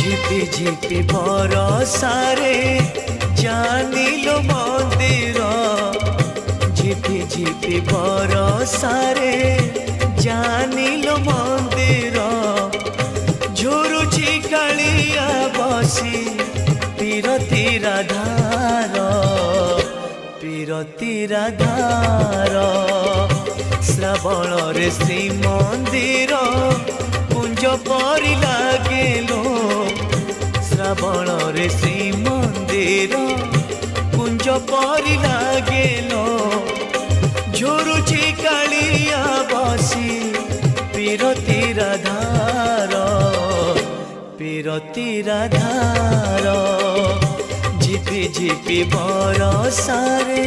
झिपि झिपि बरसारे जानिलो मंदिर झिपि झिपि बरसारे जानिलो मंदिर झुरुची कालिया बसी पीरती राधार पीरती राधार श्रावण रे श्रीमंदिर कुंज परी लागेलो श्रावण रे श्रीमंदिर कुंज परी लागेलो झुरुची कालिया बसी पीरती राधार पीरती राधार झिपि झिपि बरसारे।